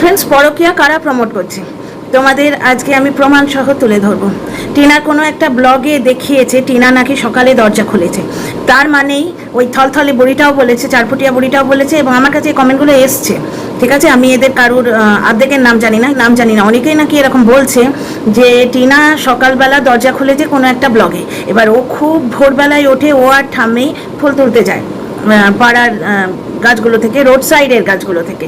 Friends, পরকীয়া কারা promote করছে তোমাদের আজকে আমি প্রমাণ সহ তুলে ধরবো। টিনার কোনো একটা ব্লগে দেখিয়েছে টিনা নাকি সকালে দরজা খুলেছে। তার মানেই ওই থলথলে বুড়িটাও বলেছে, চারফুটিয়া বুড়িটাও বলেছে, এবং আমার কাছে এই কমেন্টগুলো এসছে। ঠিক আছে, আমি এদের কারুর অর্ধেকের নাম জানি না, অনেকেই নাকি এরকম বলছে যে টিনা সকালবেলা দরজা খুলেছে কোনো একটা ব্লগে। এবার ও খুব ভোরবেলায় ওঠে, ও আর ঠামেই ফুল তুলতে যায় পাড়ার গাছগুলো থেকে, রোড সাইডের গাছগুলো থেকে।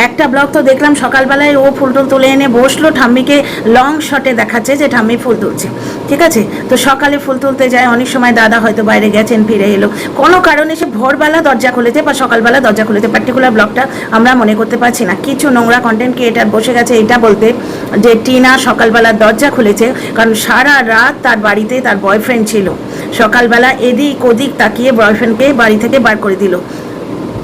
একটা ব্লগ তো দেখলাম সকালবেলায় ও ফুল টুল তুলে এনে বসলো, ঠাম্মিকে লং শটে দেখাচ্ছে যে ঠাম্মি ফুল তুলছে। ঠিক আছে, তো সকালে ফুল তুলতে যায়, অনেক সময় দাদা হয়তো বাইরে গেছেন, ফিরে এলো, কোনো কারণে সে ভোরবেলা দরজা খুলেছে বা সকালবেলা দরজা খুলেছে। পার্টিকুলার ব্লগটা আমরা মনে করতে পারছি না। কিছু নোংরা কন্টেন্ট ক্রিয়েটার বসে গেছে এটা বলতে যে টিনা সকালবেলা দরজা খুলেছে, কারণ সারা রাত তার বাড়িতে তার বয়ফ্রেন্ড ছিল। সকালবেলা এদিক ওদিক তাকিয়ে বয়ফ্রেন্ডকে বাড়ি থেকে বার করে দিল।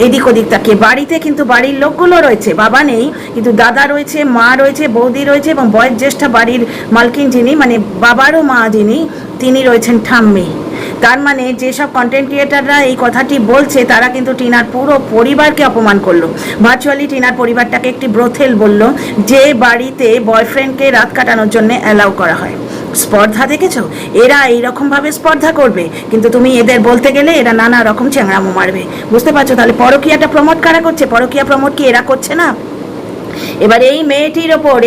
এদিক ওদিক তাকিয়ে বাড়িতে, কিন্তু বাড়ির লোকগুলো রয়েছে, বাবা নেই, কিন্তু দাদা রয়েছে, মা রয়েছে, বৌদি রয়েছে, এবং বয়োজ্যেষ্ঠ বাড়ির মালকিন যিনি, মানে বাবারও মা যিনি, তিনি রয়েছেন ঠাম্মি। তার মানে যেসব কন্টেন্ট ক্রিয়েটাররা এই কথাটি বলছে তারা কিন্তু টিনার পুরো পরিবারকে অপমান করলো। ভার্চুয়ালি টিনার পরিবারটাকে একটি ব্রোথেল বললো, যে বাড়িতে বয়ফ্রেন্ডকে রাত কাটানোর জন্য অ্যালাউ করা হয়। স্পর্ধা দেখেছো? এরা এইরকমভাবে স্পর্ধা করবে, কিন্তু তুমি এদের বলতে গেলে এরা নানা রকম চ্যাংড়ামো মারবে। বুঝতে পারছো? তাহলে পরকীয়াটা প্রমোট কারা করছে? পরকীয়া প্রমোট কি এরা করছে না? এবার এই মেয়েটির ওপর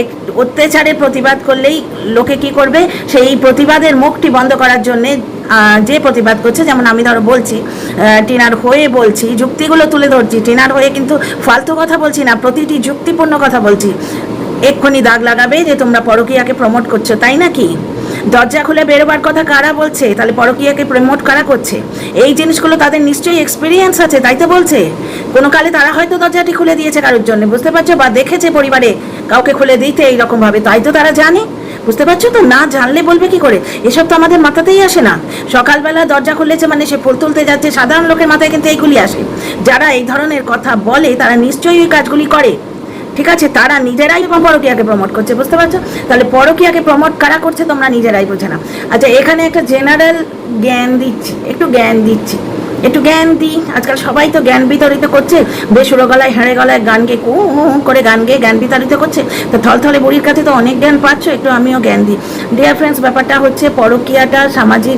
অত্যাচারের প্রতিবাদ করলেই লোকে কি করবে? সেই প্রতিবাদের মুখটি বন্ধ করার জন্যে যে প্রতিবাদ করছে, যেমন আমি ধরো বলছি, টিনার হয়ে বলছি, যুক্তিগুলো তুলে ধরছি, টিনার হয়ে কিন্তু ফালতু কথা বলছি না, প্রতিটি যুক্তিপূর্ণ কথা বলছি। এক্ষুনি দাগ লাগাবে যে তোমরা পরকীয়াকে প্রমোট করছো, তাই নাকি? দরজা খুলে বেরোবার কথা কারা বলছে? তাহলে পরকীয়াকে প্রমোট কারা করছে? এই জিনিসগুলো তাদের নিশ্চয়ই এক্সপিরিয়েন্স আছে, তাই তো বলছে। কোনো কালে তারা হয়তো দরজাটি খুলে দিয়েছে কারোর জন্য, বুঝতে পারছো, বা দেখেছে পরিবারে কাউকে খুলে দিতে এইরকমভাবে, তাই তো তারা জানে। বুঝতে পারছো তো? না জানলে বলবে কি করে? এসব তো আমাদের মাথাতেই আসে না। সকালবেলা দরজা খুলেছে মানে সে ফুল তুলতে যাচ্ছে, সাধারণ লোকের মাথায় কিন্তু এইগুলি আসে। যারা এই ধরনের কথা বলে তারা নিশ্চয়ই ওই কাজগুলি করে। ঠিক আছে, তারা নিজেরাই পরকীয়াকে প্রমোট করছে। বুঝতে পারছো? তাহলে পরকীয়াকে প্রমোট কারা করছে তোমরা নিজেরাই বোঝে না। আচ্ছা, এখানে একটা জেনারেল জ্ঞান দিচ্ছি, একটু জ্ঞান দিই। আজকাল সবাই তো জ্ঞান বিতরিত করছে, বেসুরো গলায় হেঁড়ে গলায় গান গেয়ে কু করে গান গেয়ে জ্ঞান বিতরিত করছে। তো থলথলে বুড়ির কাছে তো অনেক জ্ঞান পাচ্ছ, একটু আমিও জ্ঞান দিই। ডিয়ার ফ্রেন্ডস, ব্যাপারটা হচ্ছে পরকীয়াটা সামাজিক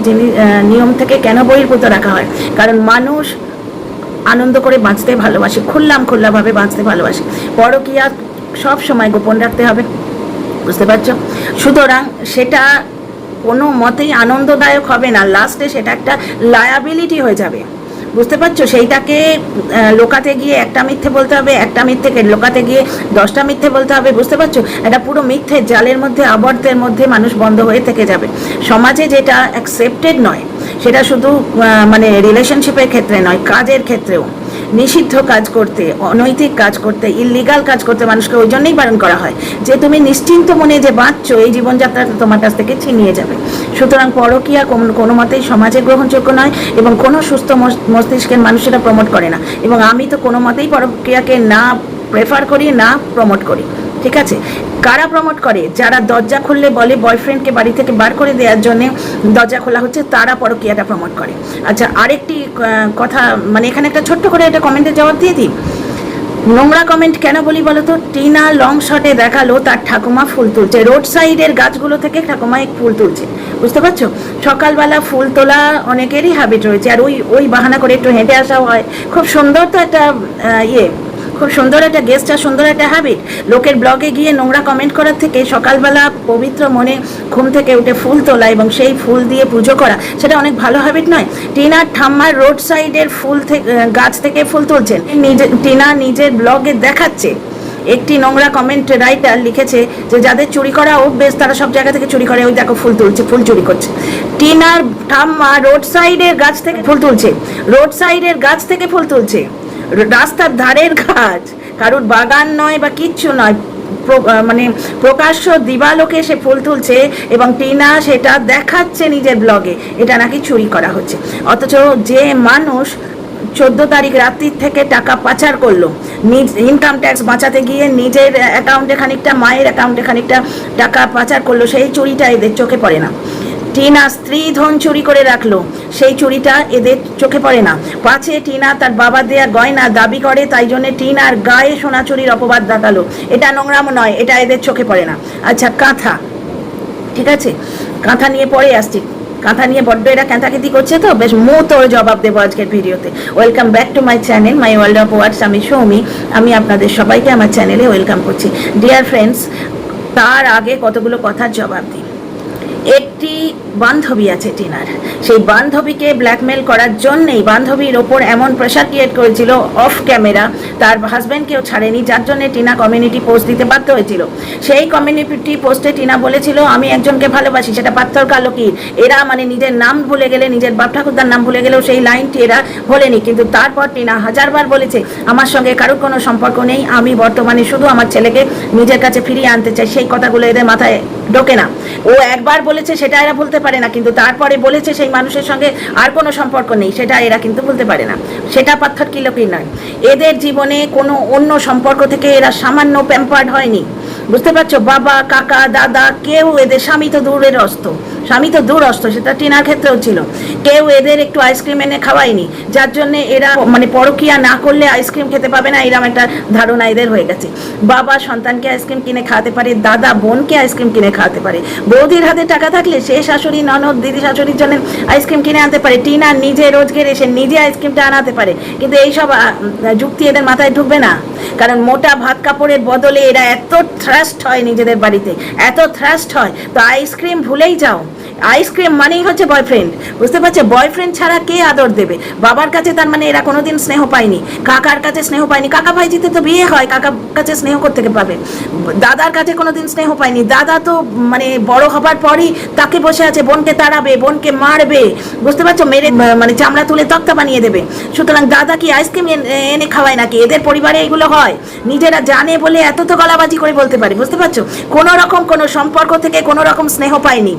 নিয়ম থেকে কেন বহির্ভূত রাখা হয়? কারণ মানুষ আনন্দ করে বাঁচতে ভালোবাসে, খোল্লাভাবে বাঁচতে ভালোবাসে। পরকীয়া সব সময় গোপন রাখতে হবে, বুঝতে পারছো? সুতরাং সেটা কোনো মতেই আনন্দদায়ক হবে না, লাস্টে সেটা একটা লায়াবিলিটি হয়ে যাবে। বুঝতে পারছো? সেইটাকে লোকাতে গিয়ে একটা মিথ্যে বলতে হবে, একটা মিথ্যেকে লোকাতে গিয়ে 10টা মিথ্যে বলতে হবে। বুঝতে পারছো? এটা পুরো মিথ্যে জালের মধ্যে, আবর্তের মধ্যে মানুষ বন্ধ হয়ে থেকে যাবে। সমাজে যেটা অ্যাকসেপ্টেড নয়, সেটা শুধু মানে রিলেশনশিপের ক্ষেত্রে নয়, কাজের ক্ষেত্রেও নিষিদ্ধ কাজ করতে, অনৈতিক কাজ করতে, ইললিগাল কাজ করতে মানুষকে ওই জন্যই বারণ করা হয় যে তুমি নিশ্চিন্ত মনে যে বাঁচছো, এই জীবনযাত্রাটা তোমার কাছ থেকে ছিনিয়ে যাবে। সুতরাং পরকীয়া কোনো মতেই সমাজে গ্রহণযোগ্য নয়, এবং কোনো সুস্থ মস্তিষ্কের মানুষেরা প্রমোট করে না, এবং আমি তো কোনো মতেই পরকীয়াকে না প্রেফার করি, না প্রমোট করি। ঠিক আছে, কারা প্রমোট করে? যারা দরজা খুললে বলে বয়ফ্রেন্ডকে বাড়ি থেকে বার করে দেওয়ার জন্য দরজা খোলা হচ্ছে, তারা পরকীয়াটা প্রমোট করে। আচ্ছা, আরেকটি কথা, মানে এখানে একটা ছোট্ট করে একটা কমেন্টের জবাব দিয়ে দিই। নোংরা কমেন্ট কেন বলি বলো তো? টিনা লং শটে দেখালো তার ঠাকুমা ফুল তুলছে, রোড সাইডের গাছগুলো থেকে ঠাকুমা ফুল তুলছে। বুঝতে পারছো? সকালবেলা ফুল তোলা অনেকেরই হ্যাবিট রয়েছে, আর ওই বাহানা করে একটু হেঁটে আসাও হয়। খুব সুন্দর তো একটা খুব সুন্দর একটা গেস্ট, আর সুন্দর একটা হ্যাবিট। লোকের ব্লগে গিয়ে নোংরা কমেন্ট করার থেকে সকালবেলা পবিত্র মনে ঘুম থেকে উঠে ফুল তোলা এবং সেই ফুল দিয়ে পুজো করা, সেটা অনেক ভালো হ্যাবিট নয়? টিনার ঠাম্মার রোড সাইডের ফুল থেকে, গাছ থেকে ফুল তুলছেন, টিনা নিজের ব্লগে দেখাচ্ছে। একটি নোংরা কমেন্ট রাইটার লিখেছে যে যাদের চুরি করা অভ্যেস তারা সব জায়গা থেকে চুরি করে, ওই দেখো ফুল তুলছে, ফুল চুরি করছে। টিনার ঠাম্মা রোড সাইডের গাছ থেকে ফুল তুলছে, রোড সাইডের গাছ থেকে ফুল তুলছে, রাস্তার ধারের গাছ, কারুর বাগান নয় বা কিচ্ছু নয়, মানে প্রকাশ্য দিবালোকে সে ফুল তুলছে, এবং টিনা সেটা দেখাচ্ছে নিজের ব্লগে, এটা নাকি চুরি করা হচ্ছে। অথচ যে মানুষ 14 তারিখ রাত্রির থেকে টাকা পাচার করলো, ইনকাম ট্যাক্স বাঁচাতে গিয়ে নিজের অ্যাকাউন্টে খানিকটা, মায়ের অ্যাকাউন্টে খানিকটা টাকা পাচার করলো, সেই চুরিটা এদের চোখে পড়ে না। টিনা স্ত্রী ধন চুরি করে রাখলো, সেই চুরিটা এদের চোখে পড়ে না। পাছে টিনা তার বাবা দেয়া গয়না দাবি করে, তাই জন্য টিনার গায়ে সোনা চুরির অপবাদ দেখালো। এটা নোংরামো নয়, এটা এদের চোখে পড়ে না। আচ্ছা, কাঁথা, ঠিক আছে, কাঁথা নিয়ে পরে আসছি। কাঁথা নিয়ে বড্ড এরা ক্যাঁথাকেতি করছে, তো বেশ তোর জবাব দেবো আজকের ভিডিওতে। Welcome back to my channel, my world of words. আমি সৌমি, আমি আপনাদের সবাইকে আমার চ্যানেলে ওয়েলকাম করছি। ডিয়ার ফ্রেন্ডস, তার আগে কতগুলো কথার জবাব দিই। একটি বান্ধবী আছে টিনার, সেই বান্ধবীকে ব্ল্যাকমেল করার জন্যেই বান্ধবীর ওপর এমন প্রেশার ক্রিয়েট করেছিল অফ ক্যামেরা, তার হাজব্যান্ডকেও ছাড়েনি, যার জন্য টিনা কমিউনিটি পোস্ট দিতে বাধ্য হয়েছিল। সেই কমিউনিটি পোস্টে টিনা বলেছিল, আমি একজনকে ভালোবাসি, সেটা পাথর কালকির। এরা মানে নিজের নাম ভুলে গেলে, নিজের বাপ ঠাকুরদার নাম ভুলে গেলেও সেই লাইনটি এরা ভোলেনি। কিন্তু তারপর টিনা হাজারবার বলেছে, আমার সঙ্গে কারোর কোনো সম্পর্ক নেই, আমি বর্তমানে শুধু আমার ছেলেকে নিজের কাছে ফিরিয়ে আনতে চাই। সেই কথাগুলো এদের মাথায় ঢোকে না। ও একবার বলেছে, সেটা এরা বলতে পারে না, কিন্তু তারপরে বলেছে সেই মানুষের সঙ্গে আর কোনো সম্পর্ক নেই, সেটা এরা কিন্তু বলতে পারে না। সেটা পাথর কিলোকি নয়। এদের জীবনে কোনো অন্য সম্পর্ক থেকে এরা সামান্য প্যাম্পার্ড হয়নি, বুঝতে পারছো? বাবা, কাকা, দাদা, কেউ এদের, স্বামী তো দূরের অস্ত, স্বামী তো দূর অস্ত, সেটা টিনার ক্ষেত্রেও ছিল। কেউ এদের একটু আইসক্রিম এনে খাওয়ায়নি, যার জন্য এরা মানে পরকিয়া না করলে আইসক্রিম খেতে পাবে না, এরকম একটা ধারণা এদের হয়ে গেছে। বাবা সন্তানকে আইসক্রিম কিনে খাওয়াতে পারে, দাদা বোনকে আইসক্রিম কিনে খাওয়াতে পারে, বৌদির হাতে টাকা থাকলে সে শাশুড়ি, ননদ, দিদি, শাশুড়ির জন্য আইসক্রিম কিনে আনতে পারে। টিনা নিজে রোজগার এসে নিজে আইসক্রিমটা আনাতে পারে, কিন্তু এইসব যুক্তি এদের মাথায় ঢুকবে না। কারণ মোটা ভাত কাপড়ের বদলে এরা এত থ্রাস্ট হয় নিজেদের বাড়িতে, এত থ্রাস্ট হয়, তো আইসক্রিম ভুলেই যাও। আইসক্রিম মানেই হচ্ছে বয়ফ্রেন্ড, বুঝতে পারছে? বয়ফ্রেন্ড ছাড়া কে আদর দেবে? বাবার কাছে তার মানে এরা কোনোদিন স্নেহ পায়নি, কাকার কাছে স্নেহ পায়নি, কাকা ভাইজিতে তো বিয়ে হয়, কাকার কাছে স্নেহ কোত্থেকে পাবে? দাদার কাছে কোনোদিন স্নেহ পায়নি, দাদা তো মানে বড় হবার পরই তাকে বসে আছে, বোনকে তাড়াবে, বোনকে মারবে, বুঝতে পারছো? মেরে মানে চামড়া তুলে তক্তা বানিয়ে দেবে। সুতরাং দাদা কি আইসক্রিম এনে খাওয়ায় নাকি? এদের পরিবারে এগুলো হয়, নিজেরা জানে বলে এত তো গলাবাজি করে বলতে পারে, বুঝতে পারছো? কোনো রকম কোনো সম্পর্ক থেকে কোনো রকম স্নেহ পায়নি,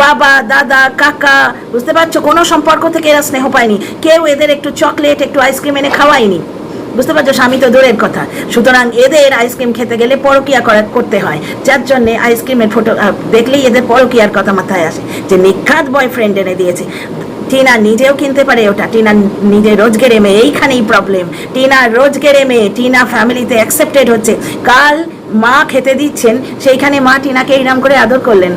বাবা, দাদা, কাকা, বুঝতে পারছো? কোনো সম্পর্ক থেকে এরা স্নেহ পায়নি। কেউ এদের একটু চকলেট, একটু আইসক্রিম এনে খাওয়ায়নি, বুঝতে পারছো? স্বামী তো দূরের কথা। সুতরাং এদের আইসক্রিম খেতে গেলে পরকিয়া করতে হয়, যার জন্যে আইসক্রিমের ফটো দেখলেই এদের পরকিয়ার কথা মাথায় আসে, যে নিখাত বয়ফ্রেন্ড এনে দিয়েছে। টিনা নিজেও কিনতে পারে ওটা, টিনা নিজে রোজগেরে মেয়ে, এইখানেই প্রবলেম। টিনা রোজগেরে মেয়ে, টিনা ফ্যামিলিতে অ্যাকসেপ্টেড হচ্ছে। কাল মা খেতে দিচ্ছেন, সেইখানে মা টিনাকে এইরকম করে আদর করলেন।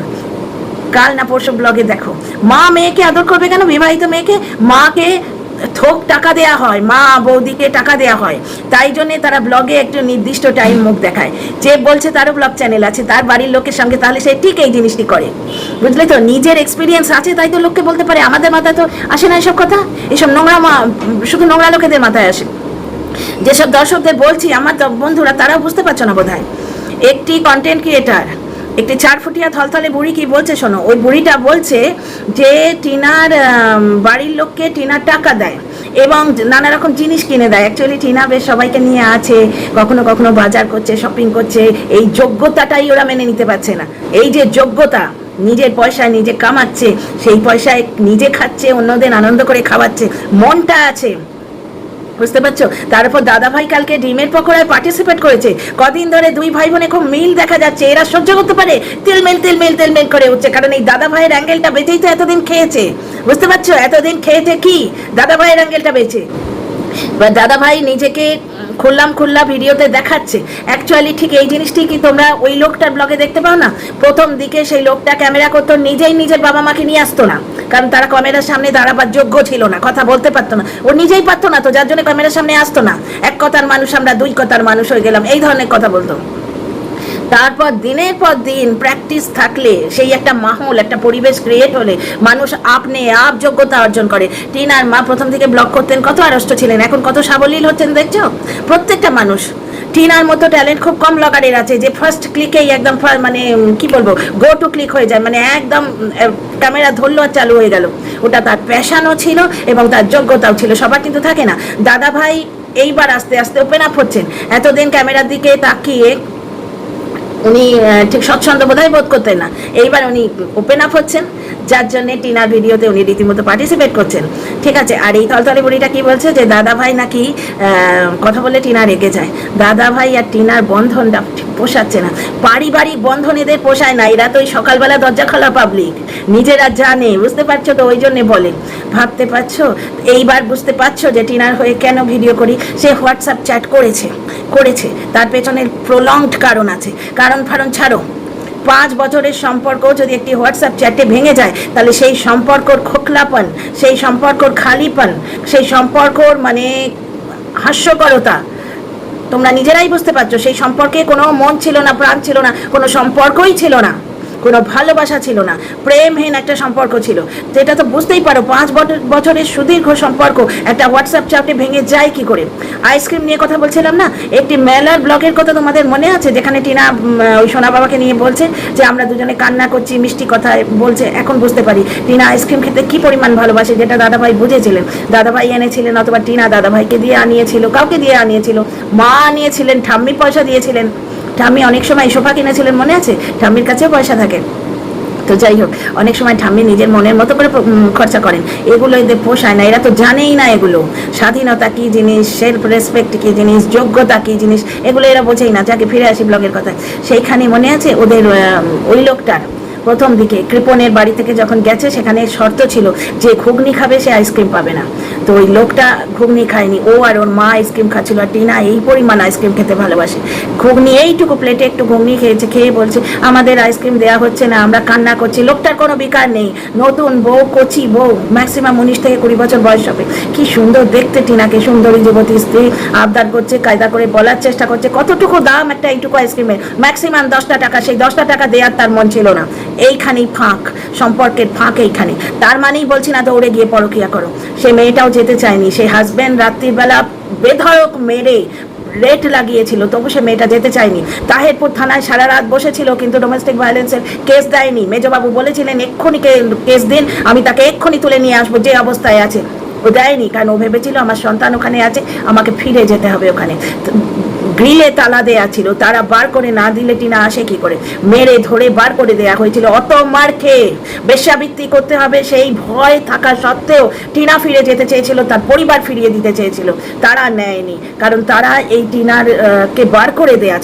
কাল না পরশু ব্লগে দেখো, মা মেয়েকে আদর করবে কেন? বিবাহিত মেয়েকে মাকে থোক টাকা দেয়া হয়, মা বৌদিকে টাকা দেয়া হয়, তাই জন্যে তারা ব্লগে একটু নির্দিষ্ট টাইম মুখ দেখায়। যে বলছে তারও ব্লগ চ্যানেল আছে, তার বাড়ির লোকের সঙ্গে, তাহলে সে ঠিক এই জিনিসটি করে, বুঝলে তো? নিজের এক্সপিরিয়েন্স আছে তাই তো লোককে বলতে পারে, আমাদের মাথায় তো আসে না এসব কথা। এসব নোংরা শুধু নোংরা লোকেদের মাথায় আসে। যেসব দর্শকদের বলছি, আমার বন্ধুরা, তারাও বুঝতে পারছো না বোধহয়। একটি কন্টেন্ট ক্রিয়েটার, একটি 4 ফুটিয়া থলথলে বুড়ি কি বলছে শোনো। ওই বুড়িটা বলছে যে টিনার বাড়ির লোককে টিনা টাকা দেয় এবং নানা রকম জিনিস কিনে দেয়। অ্যাকচুয়ালি টিনা বেশ সবাইকে নিয়ে আছে, কখনো কখনো বাজার করছে, শপিং করছে, এই যোগ্যতাটাই ওরা মেনে নিতে পারছে না। এই যে যোগ্যতা, নিজের পয়সা নিজে কামাচ্ছে, সেই পয়সায় নিজে খাচ্ছে, অন্যদের আনন্দ করে খাওয়াচ্ছে, মনটা আছে, বুঝতে পারছো? তারপর দাদা ভাই কালকে ডিমের পকোড়ায় পার্টিসিপেট করেছে। কদিন ধরে দুই ভাই বোনে খুব মিল দেখা যাচ্ছে, এরা সহ্য করতে পারে, তেলমেল তেলমেল তেলমেল করে উঠছে, কারণ এই দাদা ভাইয়ের অ্যাঙ্গেলটা বেঁচেই তো এতদিন খেয়েছে, বুঝতে পারছো? এতদিন খেয়েছে কি? দাদা ভাইয়ের অ্যাঙ্গেলটা বেঁচে। দাদা ভাই নিজেকে খুল্লা ভিডিওতে দেখাচ্ছে। অ্যাকচুয়ালি ঠিক এই জিনিসটি কি তোমরা ওই লোকটার ব্লগে দেখতে পাও না? প্রথম দিকে সেই লোকটা ক্যামেরা করতো, নিজেই নিজের বাবা মাকে নিয়ে আসতো না, কারণ তারা ক্যামেরার সামনে দাঁড়াবার যোগ্য ছিল না, কথা বলতে পারতো না, ও নিজেই পারতো না, তো যার জন্য ক্যামেরার সামনে আসতো না। এক কথার মানুষ আমরা, দুই কথার মানুষ হয়ে গেলাম, এই ধরনের কথা বলতো। তারপর দিনের পর দিন প্র্যাকটিস থাকলে, সেই একটা মাহল, একটা পরিবেশ ক্রিয়েট হলে মানুষ আপনি আপ যোগ্যতা অর্জন করে। টিনার মা প্রথম থেকে ব্লগ করতেন, কত আড়ষ্ট ছিলেন, এখন কত সাবলীল হচ্ছেন দেখছো? প্রত্যেকটা মানুষ। টিনার মতো ট্যালেন্ট খুব কম ব্লগারের আছে, যে ফার্স্ট ক্লিকেই একদম মানে কি বলবো, গো টু ক্লিক হয়ে যায়, মানে একদম ক্যামেরা ধরলো আর চালু হয়ে গেল। ওটা তার প্যাশনও ছিল এবং তার যোগ্যতাও ছিল, সবার কিন্তু থাকে না। দাদা ভাই এইবার আস্তে আস্তে ওপেন আপ হচ্ছেন। এতদিন ক্যামেরার দিকে তাকিয়ে উনি ঠিক স্বচ্ছন্দ বোধহয় বোধ করতেন না, এইবার উনি ওপেন আপ হচ্ছেন, যার জন্য টিনার ভিডিওতে উনি রীতিমতো পার্টিসিপেট করছেন। ঠিক আছে, আর এই থলথলে বুড়িটা কি বলছে যে দাদা ভাই নাকি কথা বলে টিনা রেগে যায়, দাদা ভাই আর টিনার বন্ধনটা পোষাচ্ছে না, পারিবারিক বন্ধন এদের পোষায় না, এরা তো ওই সকালবেলা দরজা খোলা পাবলিক, নিজেরা জানে, বুঝতে পারছো তো, ওই জন্যে বলে। ভাবতে পারছো, এইবার বুঝতে পারছো যে টিনার হয়ে কেন ভিডিও করি। সে হোয়াটসঅ্যাপ চ্যাট করেছে, তার পেছনের প্রলংড কারণ আছে, কারণ ফারণ ছাড়ো। 5 বছরের সম্পর্ক যদি একটি হোয়াটসঅ্যাপ চ্যাটে ভেঙে যায়, তাহলে সেই সম্পর্কর খোখলাপন, সেই সম্পর্কর খালিপন, সেই সম্পর্কর মানে হাস্যকরতা তোমরা নিজেরাই বুঝতে পারছো। সেই সম্পর্কে কোনো মন ছিল না, প্রাণ ছিল না, কোনো সম্পর্কই ছিল না, কোনো ভালোবাসা ছিল না, প্রেমহীন একটা সম্পর্ক ছিল। যেটা তো বুঝতেই পারো, 5 বছরের সুদীর্ঘ সম্পর্ক একটা হোয়াটসঅ্যাপ চ্যাটে ভেঙে যায় কি করে। আইসক্রিম নিয়ে কথা বলছিলাম না, একটি মেলার ব্লগের কথা তোমাদের মনে আছে, যেখানে টিনা ওই সোনা বাবাকে নিয়ে বলছে যে আমরা দুজনে কান্না করছি, মিষ্টি কথা বলছে। এখন বুঝতে পারি টিনা আইসক্রিম খেতে কি পরিমাণ ভালোবাসে, যেটা দাদাভাই বুঝেছিলেন। দাদাভাই এনেছিলেন, অথবা টিনা দাদাভাইকে দিয়ে আনিয়েছিল, কাউকে দিয়ে আনিয়েছিল, মা আনিয়েছিলেন, ঠাম্মি পয়সা দিয়েছিলেন। ঠাম্মি অনেক সময় সোফা কিনেছিলেন, মনে আছে? ঠাম্মির কাছেও পয়সা থাকে। তো যাই হোক, অনেক সময় ঠাম্মি নিজের মনের মতো করে খরচা করেন, এগুলো এদের পোষায় না, এরা তো জানেই না এগুলো। স্বাধীনতা কি জিনিস, সেলফ রেসপেক্ট কি জিনিস, যোগ্যতা কি জিনিস, এগুলো এরা বোঝেই না। যাকে ফিরে আসি ব্লগের কথা, সেইখানে মনে আছে ওদের ওই লোকটার প্রথম দিকে কৃপনের বাড়ি থেকে যখন গেছে, সেখানে শর্ত ছিল যে ঘুগনি খাবে সে আইসক্রিম পাবে না। তো ওই লোকটা ঘুগনি খায়নি, ও আর ওর মা আইসক্রিম খাচ্ছিল। আর টিনা এই পরিমাণ আইসক্রিম খেতে ভালোবাসে, ঘুগনি এইটুকু প্লেটে একটু ঘুগনি খেয়েছে, খেয়ে বলছে আমাদের আইসক্রিম দেওয়া হচ্ছে না, আমরা কান্না করছি। লোকটার কোনো বিকার নেই, নতুন বউ, কচি বউ, ম্যাক্সিমাম 19 থেকে 20 বছর বয়স হবে। কি সুন্দর দেখতে টিনাকে, সুন্দরী যুবতী স্ত্রী, আবদার করছে, কায়দা করে বলার চেষ্টা করছে কতটুকু দাম একটা এইটুকু আইসক্রিমের, ম্যাক্সিমাম 10টা টাকা। সেই 10টা টাকা দেওয়ার তার মন ছিল না। এইখানেই ফাঁক, সম্পর্কের ফাঁক এইখানে। তার মানেই বলছি না দৌড়ে গিয়ে পরকিয়া করো। সে মেয়েটাও যেতে চায়নি, সেই হাজব্যান্ড রাত্রিবেলা বেধড়ক মেরে রেট লাগিয়েছিল, তবু সে মেয়েটা যেতে চায়নি। তাহেরপুর থানায় সারা রাত বসেছিল, কিন্তু ডোমেস্টিক ভায়োলেন্সের কেস দেয়নি। মেজবাবু বলেছিলেন এক্ষুনি কেস দিন, আমি তাকে এক্ষুনি তুলে নিয়ে আসবো যে অবস্থায় আছে। ও দেয়নি, কারণ ও ভেবেছিল আমার সন্তান ওখানে আছে, আমাকে ফিরে যেতে হবে ওখানে। গ্রিলে তালা দেয়া ছিল, তারা বার করে না দিলে টিনা আসে কি করে, মেরে ধরে বার করে দেয়া হয়েছিল। অত মার খেয়ে বেশ্যাবৃত্তি করতে হবে সেই ভয় থাকা সত্ত্বেও টিনা ফিরে যেতে চেয়েছিল, তার পরিবার ফিরিয়ে দিতে চেয়েছিল, তারা নেয়নি। কারণ তারা এই টিনার কে বার করে দেয়া,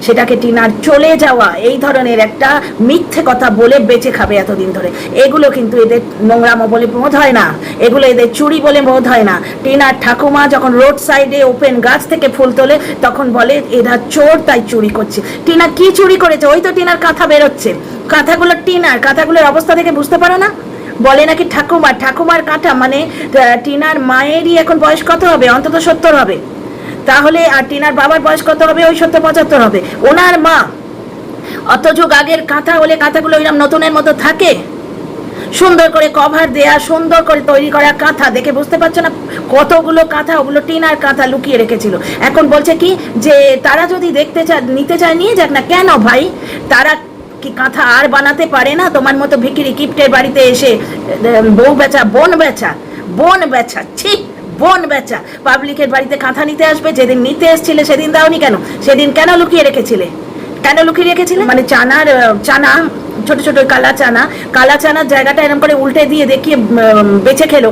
সেটাকে টিনার চলে যাওয়া, এই ধরনের একটা মিথ্যে কথা বলে বেঁচে খাবে এতদিন ধরে। এগুলো কিন্তু এদের নোংরামো বলে বোধ হয় না, এগুলো এদের চুরি বলে বোধ হয় না। টিনার ঠাকুমা যখন রোড সাইডে ওপেন গাছ থেকে ফুল তোলে, তখন বলে এরা চোর, তাই চুরি করছে। টিনা কি চুরি করেছে? ওই তো টিনার কাঁথা বেরোচ্ছে, কাঁথাগুলো টিনার, কাঁথাগুলোর অবস্থা থেকে বুঝতে পারো না? বলে নাকি ঠাকুমার কাঁথা, মানে টিনার মায়েরই এখন বয়স কত হবে? অন্তত 70 হবে। তাহলে আর টিনার বাবার বয়স কত হবে? ওই 70-75 হবে, ওনার মা। অত যুগ আগের কাঁথা হলে কাঁথাগুলো এরকম নতুনের মতো থাকে? সুন্দর করে কভার দেয়া, সুন্দর করে তৈরি করা কাঁথা দেখে বুঝতে পারছো না কতগুলো কাঁথা, ওগুলো টিনার কাঁথা লুকিয়ে রেখেছিল। এখন বলছে কি যে তারা যদি নিতে চায় নিয়ে যাক না। কেন ভাই? তারা কি কাঁথা আর বানাতে পারে না? তোমার মতো ভিখিরি কিপ্টের বাড়িতে এসে বউ বেচা, বোন বেচা, ছি, বোন বেচা পাবলিকের বাড়িতে কাঁথা নিতে আসবে? যেদিন নিতে এসেছিলে সেদিন দাওনি কেন? সেদিন কেন লুকিয়ে রেখেছিলে? মানে চানা ছোট ছোট কালা চানার জায়গাটা এরকম করে উল্টে দিয়ে দেখিয়ে বেছে খেলো,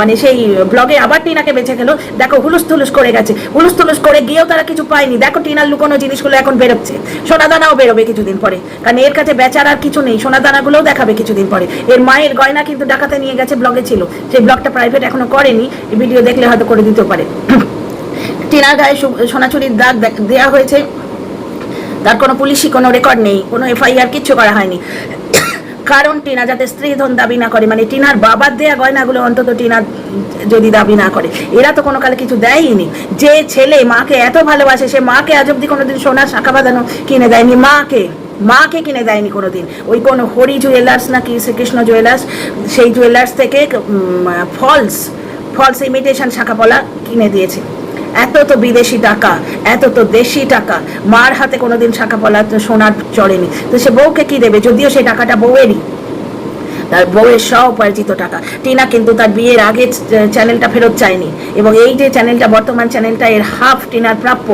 মানে সেই ব্লগে আবার টিনাকে বেছে খেলো। দেখো হুলুস তুলুস করে গেছে, হুলুস তুলুস করে গিয়েও তারা কিছু পায়নি। দেখো টিনার লুকোনো জিনিসগুলো এখন বেরোচ্ছে, সোনাদানাও বেরোবে কিছুদিন পরে, কারণ এর কাছে বেচার আর কিছু নেই। সোনাদানাগুলোও দেখাবে কিছুদিন পরে। এর মায়ের গয়না কিন্তু ডাকাতে নিয়ে গেছে, ব্লগে ছিল, সেই ব্লগটা প্রাইভেট এখনো করেনি, ভিডিও দেখলে হয়তো করে দিতেও পারে। টিনার গায়ে সোনাচুরির দাগ দেওয়া হয়েছে, তার কোনো পুলিশি কোনো রেকর্ড নেই, কোনো এফআইআর কিচ্ছু করা হয়নি। কারণ টিনা যাতে স্ত্রীধন দাবি না করে, মানে টিনার বাবার দেয়া গয়নাগুলো অন্তত টিনা যদি দাবি না করে। এরা তো কোনো কালে কিছু দেয়নি। যে ছেলে মাকে এত ভালোবাসে, সে মাকে আজ অব্দি কোনোদিন সোনার শাখা বাঁধানো কিনে দেয়নি, মাকে কিনে দেয়নি কোনোদিন। ওই কোনো হরি জুয়েলার্স নাকি শ্রীকৃষ্ণ জুয়েলার্স, সেই জুয়েলার্স থেকে ফলস ইমিটেশন শাখা পলা কিনে দিয়েছে। এত তো বিদেশি টাকা, এত তো দেশি টাকা, মার হাতে কোনোদিন শাখা পলা সোনার চড়েনি। তো সে বউকে কি দেবে? যদিও সেই টাকাটা বউয়েরই, তার বউয়ের স্ব-উপার্জিত টাকা। টিনা কিন্তু তার বিয়ের আগে চ্যানেলটা ফেরত চায়নি, এবং এই যে চ্যানেলটা, বর্তমান চ্যানেলটা, এর হাফ টিনার প্রাপ্য।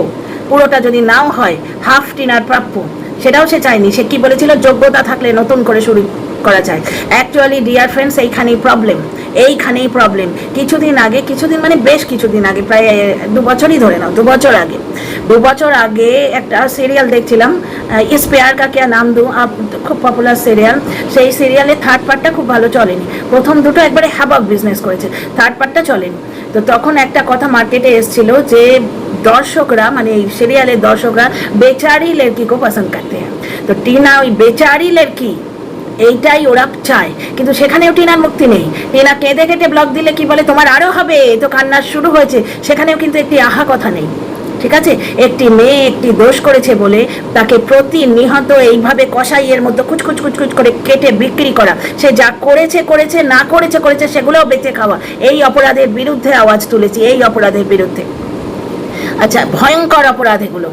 পুরোটা যদি নাও হয়, হাফ টিনার প্রাপ্য। সেটাও সে চায়নি। সে কি বলেছিল, যোগ্যতা থাকলে নতুন করে শুরু করা যায়। অ্যাকচুয়ালি ডিয়ার ফ্রেন্ডস, এইখানেই প্রবলেম। কিছুদিন মানে বেশ কিছুদিন আগে, প্রায় 2 বছরই ধরে নাও, 2 বছর আগে একটা সিরিয়াল দেখছিলাম, ইস প্যার কা ক্যা নাম দু, খুব পপুলার সিরিয়াল। সেই সিরিয়ালের থার্ড পার্টটা খুব ভালো চলেনি, প্রথম দুটো একবারে হ্যাবক বিজনেস করেছে, থার্ড পার্টটা চলেনি। তো তখন একটা কথা মার্কেটে এসেছিল যে দর্শকরা, মানে এই সিরিয়ালের দর্শকরা বেচারি লড়কি কো পছন্দ করতে হ্যাঁ। তো টিনা ওই বেচারি লড়কি এইটাই ওরা চায়, কিন্তু সেখানেও টিনার মুক্তি নেই। টিনা কেঁদে কেটে ব্লগ দিলে কি বলে, তোমার আরো হবে, তো কান্না শুরু হয়েছে, সেখানেও কিন্তু একটি আহা কথা নেই। ঠিক আছে, একটি মেয়ে একটি দোষ করেছে বলে তাকে প্রতিনিহত এইভাবে কসাইয়ের মতো কুচকুচ করে কেটে বিক্রি করা, সে যা করেছে না করেছে সেগুলোও বেঁচে খাওয়া, এই অপরাধের বিরুদ্ধে আওয়াজ তুলেছি, এই অপরাধের বিরুদ্ধে। আচ্ছা, ভয়ঙ্কর অপরাধ এগুলো।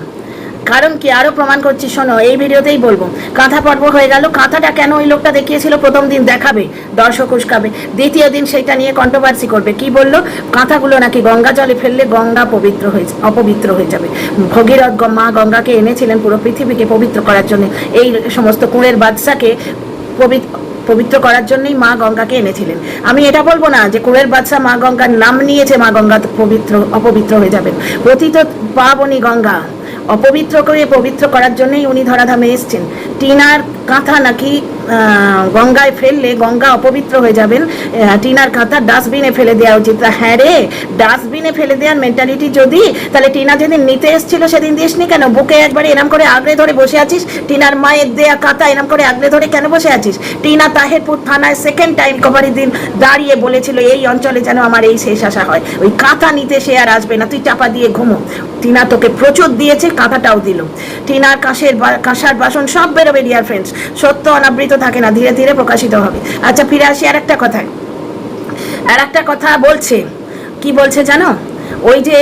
কারণ কি, আরো প্রমাণ করছি, শোনো, এই ভিডিওতেই বলবো। কাঁথা পর্ব হয়ে গেল, কাঁথাটা কেন ওই লোকটা দেখিয়েছিল, প্রথম দিন দেখাবে, দর্শক উস্কাবে, দ্বিতীয় দিন সেটা নিয়ে কন্ট্রোভার্সি করবে। কি বললো, কাঁথাগুলো নাকি গঙ্গা জলে ফেললে গঙ্গা অপবিত্র হয়ে যাবে। ভগীরথ মা গঙ্গাকে এনেছিলেন পুরো পৃথিবীকে পবিত্র করার জন্য, এই সমস্ত কুঁড়ের বাদশাকে পবিত্র করার জন্যই মা গঙ্গাকে এনেছিলেন। আমি এটা বলবো না যে কুঁড়ের বাদশা মা গঙ্গার নাম নিয়েছে, মা গঙ্গা অপবিত্র হয়ে যাবেন। পতিত পাবনী গঙ্গা অপবিত্র করে পবিত্র করার জন্যই উনি ধরাধামে এসছেন। টিনার কাঁথা নাকি গঙ্গায় ফেললে গঙ্গা অপবিত্র হয়ে যাবেন, টিনার কাঁথা ডাস্টবিনে ফেলে দেওয়া উচিত। হ্যাঁ রে, ডাস্টবিনে ফেলে দেওয়ার মেন্টালিটি যদি, তাহলে টিনা যেদিন নিতে এসেছিল সেদিন দিসনি কেন? বুকে একবারে এরম করে আগলে ধরে বসে আছিস, টিনার মায়ের দেয়া কাঁথা এরম করে আগলে ধরে কেন বসে আছিস? টিনা তাহেরপুর থানায় সেকেন্ড টাইম কভারের দিন দাঁড়িয়ে বলেছিল, এই অঞ্চলে যেন আমার এই শেষ আশা হয়, ওই কাঁথা নিতে সে আর আসবে না, তুই চাপা দিয়ে ঘুমো। টিনা তোকে প্রচুর দিয়েছে, কাঁথাটাও দিল। টিনার কাঁসার বাসন সব বেরোবে ডিয়ার ফ্রেন্ডস, সত্য অনাবৃত থাকে না, ধীরে ধীরে প্রকাশিত হবে। আচ্ছা, ফিরে আসি আর একটা কথা বলছে, কি বলছে জানো? ওই যে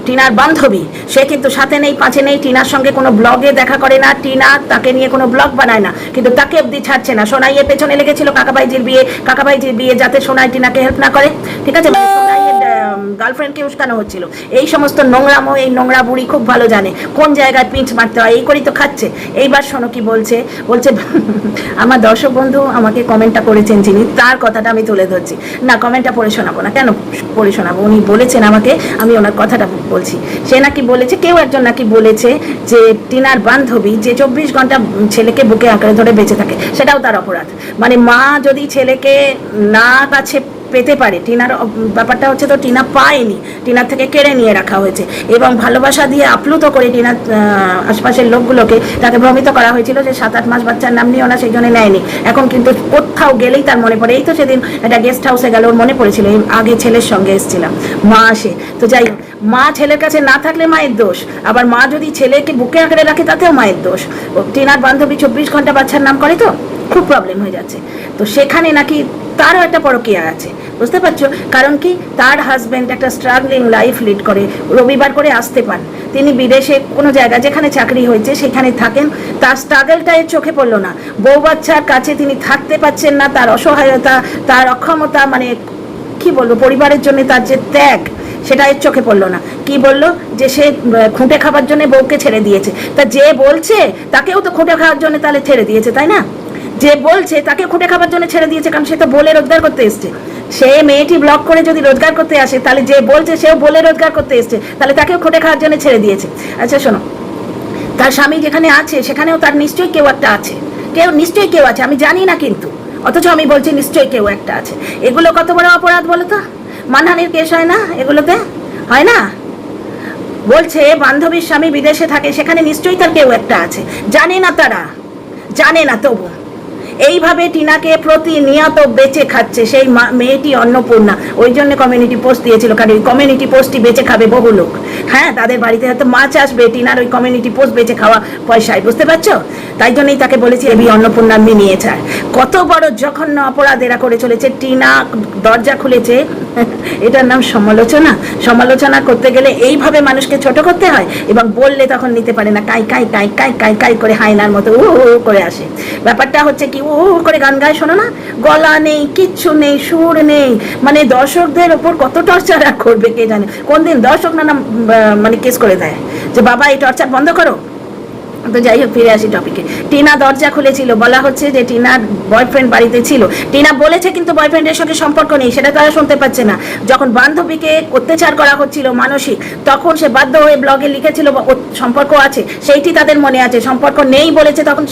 টিনার বান্ধবী, সে কিন্তু সাথে নেই পাঁচে নেই, টিনার সঙ্গে কোনো ব্লগে দেখা করে না, টিনা তাকে নিয়ে কোনো ব্লগ বানায় না, কিন্তু তাকে অবধি ছাড়ছে না। সোনাইয়ের পেছনে লেগেছিল কাকাবাইজির বিয়ে, যাতে সোনাই টিনাকে হেল্প না করে। ঠিক আছে, গার্লফ্রেন্ডকে উস্কানো হচ্ছিল। এই সমস্ত নোংরামো, এই নোংরা বুড়ি খুব ভালো জানে কোন জায়গায় পিঞ্চ মারতে হয়, এই করেই তো খাচ্ছে। এইবার শোনো কি বলছে। আমার দর্শক বন্ধু আমাকে কমেন্টটা করেছেন যিনি, তার কথাটা আমি তুলে ধরছি। না, কমেন্টটা পড়ে শোনাবো না, কেন পড়ে শোনাবো? উনি বলেছেন আমাকে, আমি ওনার কথাটা বলছি। সে নাকি বলেছে, কেউ একজন নাকি বলেছে যে টিনার বান্ধবী যে 24 ঘন্টা ছেলেকে বুকে আঁকড়ে ধরে বেঁচে থাকে, সেটাও তার অপরাধ। মানে মা যদি ছেলেকে না কাছে পেতে পারে, টিনার ব্যাপারটা হচ্ছে তো টিনা পায়নি, টিনার থেকে কেড়ে নিয়ে রাখা হয়েছে, এবং ভালোবাসা দিয়ে আপ্লুত করে টিনার আশপাশের লোকগুলোকে তাকে ভ্রমিত করা হয়েছিল যে 7-8 মাস বাচ্চার নাম নিয়েও না, সেই জন্য নেয়নি। এখন কিন্তু কোথাও গেলেই তার মনে পড়ে। এই তো সেদিন একটা গেস্ট হাউসে গেল, ওর মনে পড়েছিল আগে ছেলের সঙ্গে এসেছিলাম, মা আসে। তো যাই হোক, মা ছেলের কাছে না থাকলে মায়ের দোষ, আবার মা যদি ছেলেকে বুকে আঁকড়ে রাখে তাতেও মায়ের দোষ। টিনার বান্ধবী 24 ঘন্টা বাচ্চার নাম করে, তো খুব প্রবলেম হয়ে যাচ্ছে। তো সেখানে নাকি তারও একটা পরকীয়া আছে, বুঝতে পারছো? কারণ কি, তার হাজব্যান্ড একটা স্ট্রাগলিং লাইফ লিড করে, রবিবার করে আসতে পান, তিনি বিদেশে কোনো জায়গা যেখানে চাকরি হয়েছে সেখানে থাকেন, তার স্ট্রাগলটা এর চোখে পড়লো না। বউ বাচ্চার কাছে তিনি থাকতে পারছেন না, তার অসহায়তা, তার অক্ষমতা, মানে কি বলবো, পরিবারের জন্য তার যে ত্যাগ, সেটা এর চোখে পড়লো না। কি বললো, যে সে খুঁটে খাবার জন্য বউকে ছেড়ে দিয়েছে। তা যে বলছে তাকেও তো খুঁটে খাওয়ার জন্য তাহলে ছেড়ে দিয়েছে, তাই না? যে বলছে তাকে খুঁটে খাবার জন্য ছেড়ে দিয়েছে, কারণ সে তো বলে রোজগার করতে এসছে। সে মেয়েটি ব্লগ করে যদি রোজগার করতে আসে, তাহলে যে বলছে সেও বলে রোজগার করতে এসছে, তাহলে তাকেও খুঁটে খাওয়ার জন্য ছেড়ে দিয়েছে। আচ্ছা শোনো, তার স্বামী যেখানে আছে সেখানেও তার নিশ্চয়ই কেউ একটা আছে, নিশ্চয়ই কেউ আছে, আমি জানি না কিন্তু, অথচ আমি বলছি নিশ্চয়ই কেউ একটা আছে। এগুলো কত বড় অপরাধ বলো তো? মানহানির কেস হয় না এগুলোতে? হয় না? বলছে বান্ধবীর স্বামী বিদেশে থাকে, সেখানে নিশ্চয়ই তার কেউ একটা আছে, জানে না, তারা জানে না, তবু এইভাবে টিনাকে প্রতিনিয়ত বেঁচে খাচ্ছে সেই মেয়েটি অন্নপূর্ণা। ওই জন্য কমিউনিটি পোস্ট দিয়েছিল, কারণ ওই কমিউনিটি পোস্টই বেঁচে খাবে বহু লোক। হ্যাঁ, তাদের বাড়িতে হয়তো মাছ আসবে টিনার ওই কমিউনিটি পোস্ট বেঁচে খাওয়া পয়সায়, বুঝতে পারছো? তাই জন্যই তাকে বলেছি এবি অন্নপূর্ণার মিনিয়েচার। কত বড় জঘন্য অপরাধ এরা করে চলেছে। টিনা দরজা খুলেছে, এটার নাম সমালোচনা করতে গেলে এইভাবে মানুষকে ছোট করতে হয়, এবং বললে তখন নিতে পারে না, কাই কাই কাই কাই কাই কাই করে হায়নার মতো করে আসে। ব্যাপারটা হচ্ছে কি, করে গান গায়, শোনো না, গলা নেই, কিচ্ছু নেই, সুর নেই, মানে দর্শকদের ওপর কত টর্চার করবে কে জানে। কোন দিন দর্শক না মানে কেস করে দেয় যে বাবা এই টর্চার বন্ধ করো, তো যাই হোক, ফিরে আসি টপিকে। টিনা দরজা খুলেছিল, বলা হচ্ছে যে টিনার বয়ফ্রেন্ড বাড়িতে ছিল। টিনা বলেছে কিন্তু বয়ফ্রেন্ডের সঙ্গে সম্পর্ক নেই, সেটা তারা শুনতে পাচ্ছে না। যখন বান্ধবীকে অত্যাচার করা হচ্ছিল মানসিক, তখন সে বাধ্য হয়ে ব্লগে লিখেছিল সম্পর্ক আছে, সেইটি তাদের মনে আছে। সম্পর্ক নেই বলেছে তখন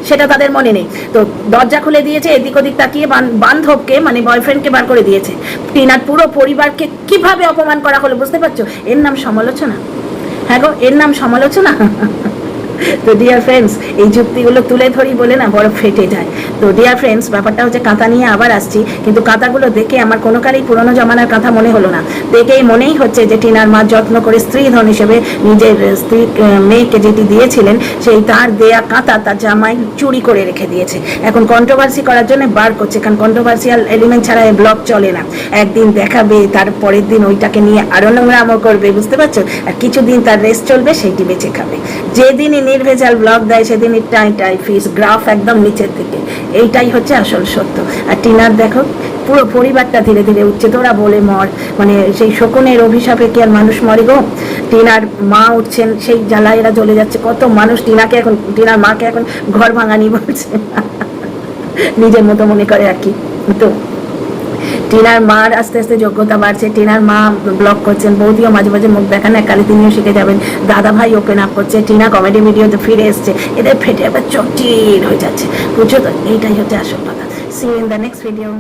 সেটা তাদের মনে নেই। তো দরজা খুলে দিয়েছে, এদিক ওদিক তাকিয়ে বান্ধবকে মানে বয়ফ্রেন্ডকে বার করে দিয়েছে। টিনার পুরো পরিবারকে কিভাবে অপমান করা হলো বুঝতে পারছো? এর নাম সমালোচনা? হ্যাঁ গো, এর নাম সমালোচনা। তো ডিয়ার ফ্রেন্ডস, এই যুক্তিগুলো তুলে ধরি বলে না বড় ফেটে যায়। তো ডিয়ার ফ্রেন্ডস, ব্যাপারটা হচ্ছে কাঁথা নিয়ে আবার আসছি, কিন্তু কাঁথাগুলো দেখে আমার কোনো কালেই পুরোনো জমানার কথা মনে হলো না। দেখেই মনেই হচ্ছে যে টিনার মা যত্ন করে স্ত্রীধন হিসেবে নিজের স্ত্রী মেয়েকে যেটি দিয়েছিলেন, সেই তার দেয়া কাঁথা তার জামাই চুরি করে রেখে দিয়েছে। এখন কন্ট্রোভার্সি করার জন্য বার করছে, কারণ কন্ট্রোভার্সিয়াল এলিমেন্ট ছাড়া এই ব্লগ চলে না। একদিন দেখাবে, তার পরের দিন ওইটাকে নিয়ে আরও নোংরামো করবে, বুঝতে পারছো? আর কিছুদিন তার রেস্ট চলবে, সেইটি বেঁচে খাবে। যেদিনই নির্ভেজাল ব্লগ দেয় সেদিনই টাই ফিস গ্রাফ একদম নিচের দিকে। এইটাই হচ্ছে আসল সত্য। আর টিনার দেখো, পুরো পরিবারটা ধীরে ধীরে উঠছে। তোরা বলে মর, মানে সেই শকুনের অভিশাপে কি আর মানুষ মরে গো? টিনার মা উঠছেন, সেই জ্বালায় এরা জ্বলে যাচ্ছে। কত মানুষ টিনার মাকে এখন ঘর ভাঙানি বলছে, নিজের মতো মনে করে আর কি। তো টিনার মার আস্তে আস্তে যোগ্যতা বাড়ছে, টিনার মা ব্লগ করছেন, বৌদিও মাঝে মাঝে মুখ দেখান, এককালে তিনিও শিখে যাবেন। দাদা ভাই ওপেন আপ করছে, টিনা কমেডি ভিডিওতে ফিরে এসছে, এদের ফেটে আবার চটির হয়ে যাচ্ছে, বুঝছো তো? এইটাই হচ্ছে আসল কথা। See you in the next video.